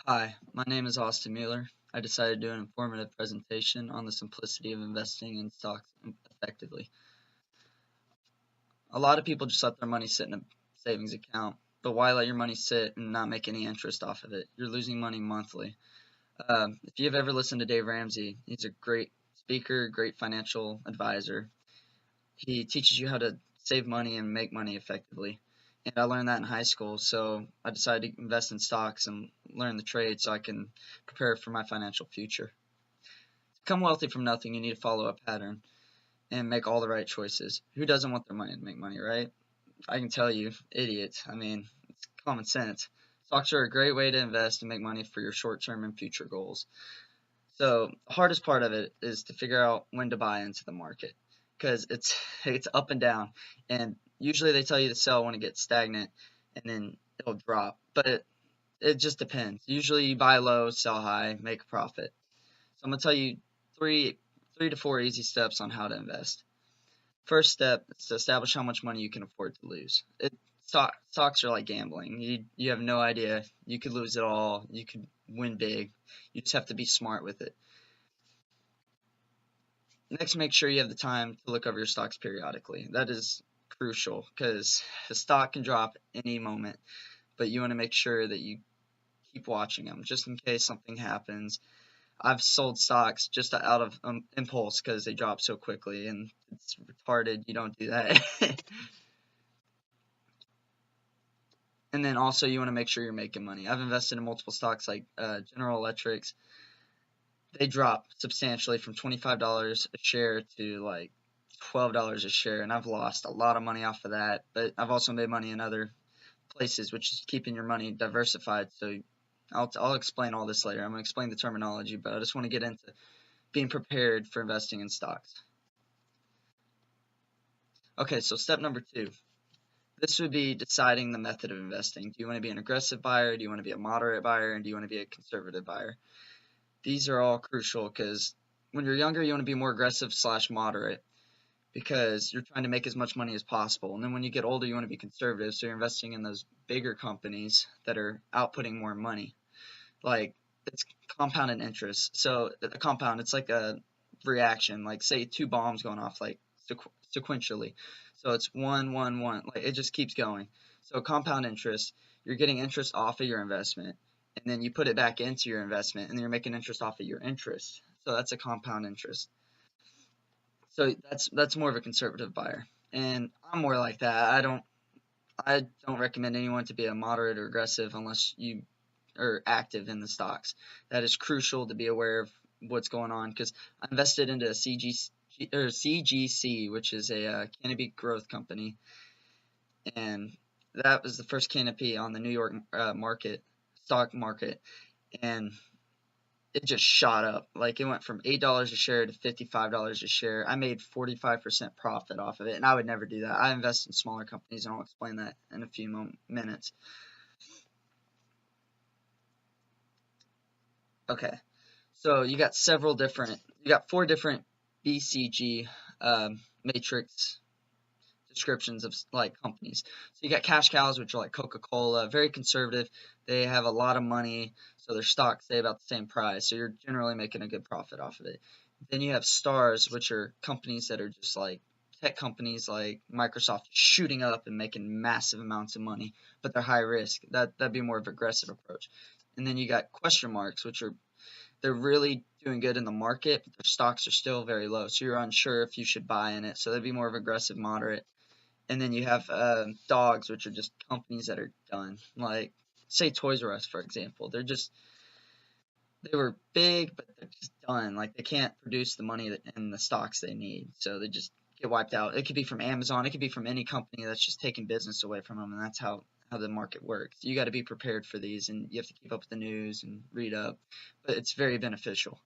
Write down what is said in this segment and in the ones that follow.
Hi, my name is Austin Mueller. I decided to do an informative presentation on the simplicity of investing in stocks effectively. A lot of people just let their money sit in a savings account, but why let your money sit and not make any interest off of it? You're losing money monthly. If you've ever listened to Dave Ramsey, he's a great speaker, great financial advisor. He teaches you how to save money and make money effectively. And I learned that in high school, so I decided to invest in stocks and learn the trade so I can prepare for my financial future. To become wealthy from nothing, you need to follow a pattern and make all the right choices. Who doesn't want their money to make money, right? I can tell you, idiots. I mean, it's common sense. Stocks are a great way to invest and make money for your short-term and future goals. So the hardest part of it is to figure out when to buy into the market because it's up and down, and usually they tell you to sell when it gets stagnant, and then it'll drop. But it just depends. Usually you buy low, sell high, make a profit. So I'm gonna tell you three three to four easy steps on how to invest. First step is to establish how much money you can afford to lose. Stocks are like gambling. You have no idea. You could lose it all. You could win big. You just have to be smart with it. Next, make sure you have the time to look over your stocks periodically. That is crucial because the stock can drop any moment, but you want to make sure that you keep watching them just in case something happens. I've sold stocks just out of impulse because they drop so quickly, and it's retarded. You don't do that. And then also you want to make sure you're making money. I've invested in multiple stocks like General Electrics. They drop substantially from $25 a share to like $12 a share, and I've lost a lot of money off of that. But I've also made money in other places, which is keeping your money diversified. So I'll explain all this later. I'm going to explain the terminology, but I just want to get into being prepared for investing in stocks. Okay, so step number two. This would be deciding the method of investing. Do you want to be an aggressive buyer? Do you want to be a moderate buyer? And do you want to be a conservative buyer? These are all crucial because when you're younger, you want to be more aggressive slash moderate because you're trying to make as much money as possible. And then when you get older, you want to be conservative. So you're investing in those bigger companies that are outputting more money. Like it's compounded interest. So a compound, it's like a reaction. Like say two bombs going off like sequentially. So it's one, one, one. Like it just keeps going. So compound interest, you're getting interest off of your investment, and then you put it back into your investment, and then you're making interest off of your interest. So that's a compound interest. So that's more of a conservative buyer, and I'm more like that. I don't recommend anyone to be a moderate or aggressive unless you are active in the stocks. That is crucial to be aware of what's going on because I invested into a CGC, which is a canopy growth company, and that was the first canopy on the New York stock market, and it just shot up. Like it went from $8 a share to $55 a share. I made 45% profit off of it, and I would never do that. I invest in smaller companies, and I'll explain that in a few minutes. Okay, so you got four different BCG matrix descriptions of like companies. So you got cash cows, which are like Coca-Cola, very conservative. They have a lot of money, so their stocks stay about the same price. So you're generally making a good profit off of it. Then you have stars, which are companies that are just like tech companies like Microsoft shooting up and making massive amounts of money, but they're high risk. That'd be more of an aggressive approach. And then you got question marks, which are they're really doing good in the market, but their stocks are still very low. So you're unsure if you should buy in it. So that'd be more of aggressive moderate. And then you have dogs, which are just companies that are done. Like, say Toys R Us, for example. They were big, but they're just done. Like, they can't produce the money and the stocks they need. So they just get wiped out. It could be from Amazon. It could be from any company that's just taking business away from them. And that's how the market works. You got to be prepared for these, and you have to keep up with the news and read up. But it's very beneficial.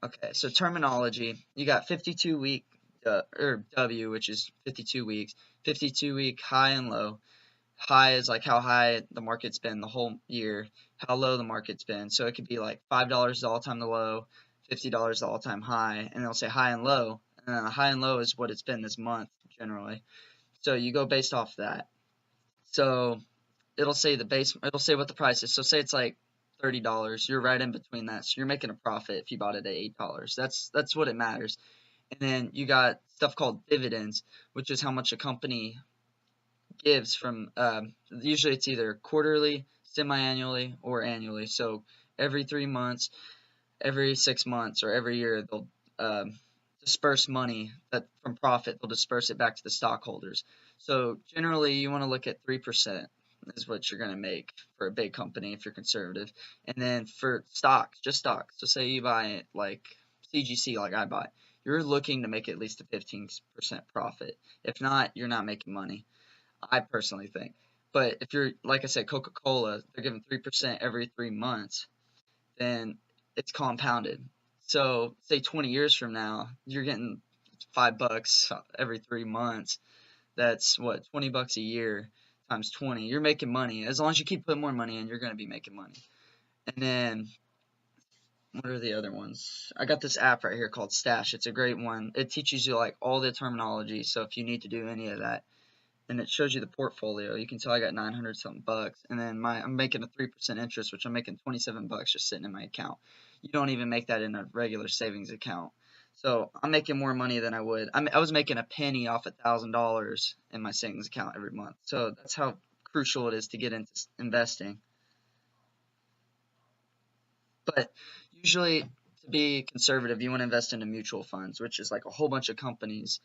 Okay, so terminology. You got 52-week or W, which is 52 weeks, 52-week high and low. High is like how high the market's been the whole year, how low the market's been. So it could be like $5 is the all-time low, $50 is the all-time high, and they'll say high and low. And then the high and low is what it's been this month generally. So you go based off that. So it'll say it'll say what the price is. So say it's like $30, you're right in between that. So you're making a profit if you bought it at $8. That's what it matters. And then you got stuff called dividends, which is how much a company gives from usually it's either quarterly, semi-annually, or annually. So every 3 months, every 6 months, or every year they'll disperse money that from profit. They'll disperse it back to the stockholders. So generally, you want to look at 3% is what you're going to make for a big company if you're conservative. And then for stocks, just stocks. So say you buy it like CGC, like I buy, you're looking to make at least a 15% profit. If not, you're not making money. I personally think. But if you're, like I said, Coca-Cola, they're giving 3% every 3 months, then it's compounded. So say 20 years from now, you're getting $5 every 3 months. That's what, $20 a year times 20. You're making money. As long as you keep putting more money in, you're going to be making money. And then what are the other ones? I got this app right here called Stash. It's a great one. It teaches you like all the terminology. So if you need to do any of that, and it shows you the portfolio. You can tell I got 900 something bucks, and then I'm making a 3% interest, which I'm making $27 just sitting in my account. You don't even make that in a regular savings account. So I'm making more money than I would. I was making a penny off $1,000 in my savings account every month. So that's how crucial it is to get into investing. But usually, to be conservative, you want to invest into mutual funds, which is like a whole bunch of companies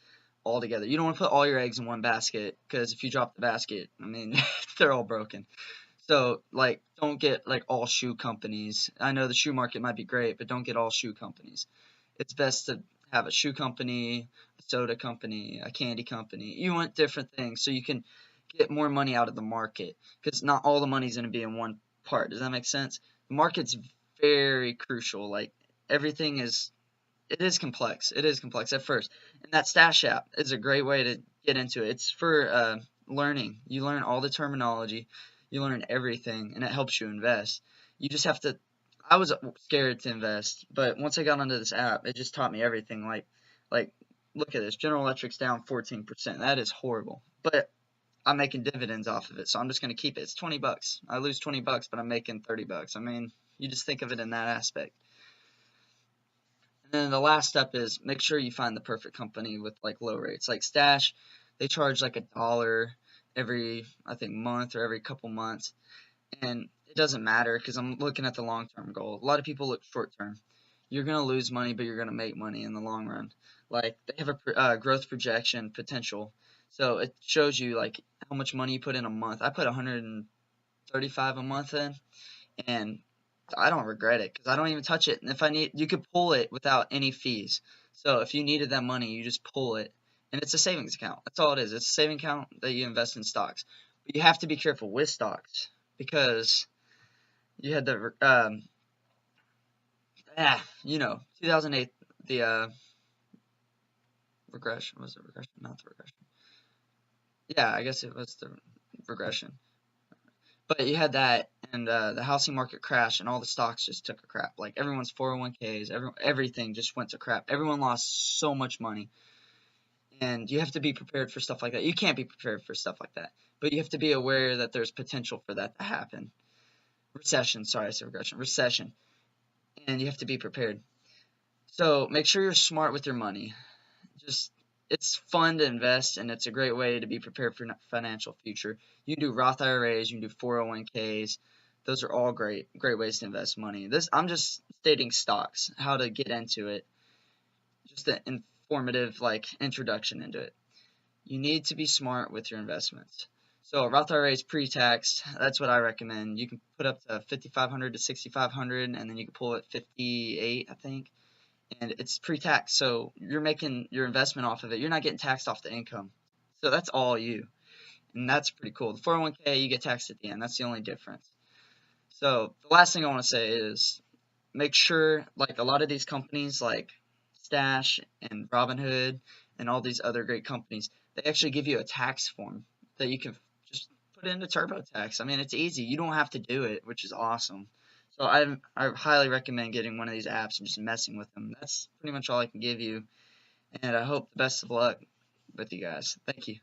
all together. You don't want to put all your eggs in one basket, because if you drop the basket, I mean, they're all broken. So, like, don't get like all shoe companies. I know the shoe market might be great, but don't get all shoe companies. It's best to have a shoe company, a soda company, a candy company. You want different things so you can get more money out of the market, because not all the money's going to be in one part. Does that make sense? The market's very crucial. Like, everything is, it is complex. It is complex at first. And that Stash app is a great way to get into it. It's for learning. You learn all the terminology. You learn everything, and it helps you invest. You just have to. I was scared to invest, but once I got onto this app, it just taught me everything. Like, look at this. General Electric's down 14%. That is horrible. But I'm making dividends off of it, so I'm just going to keep it. It's $20. I lose $20, but I'm making $30. I mean, you just think of it in that aspect. And then the last step is make sure you find the perfect company with like low rates. Like Stash, they charge like $1 every, I think, month or every couple months. And it doesn't matter because I'm looking at the long-term goal. A lot of people look short-term. You're going to lose money, but you're going to make money in the long run. Like, they have a growth projection potential. So it shows you like how much money you put in a month. I put 135 a month in, and I don't regret it because I don't even touch it. And if I need, you could pull it without any fees. So if you needed that money, you just pull it, and it's a savings account. That's all it is. It's a saving account that you invest in stocks. But you have to be careful with stocks because you had the 2008, the regression. Was it regression? Not the regression. Yeah, I guess it was the regression. But you had that, and the housing market crashed, and all the stocks just took a crap. Like, everyone's 401ks, everything just went to crap. Everyone lost so much money, and you have to be prepared for stuff like that. You can't be prepared for stuff like that, but you have to be aware that there's potential for that to happen. Recession, sorry, I said regression. Recession, and you have to be prepared. So make sure you're smart with your money. Just, it's fun to invest, and it's a great way to be prepared for financial future. You can do Roth IRAs, you can do 401ks. Those are all great ways to invest money. I'm just stating stocks, how to get into it. Just an informative like introduction into it. You need to be smart with your investments. So a Roth IRA is pre-taxed. That's what I recommend. You can put up to 5,500 to 6,500, and then you can pull at 58, I think. And it's pre-tax, so you're making your investment off of it. You're not getting taxed off the income. So that's all you. And that's pretty cool. The 401k, you get taxed at the end. That's the only difference. So the last thing I want to say is make sure, like a lot of these companies like Stash and Robinhood and all these other great companies, they actually give you a tax form that you can just put into TurboTax. I mean, it's easy. You don't have to do it, which is awesome. So I highly recommend getting one of these apps and just messing with them. That's pretty much all I can give you. And I hope the best of luck with you guys. Thank you.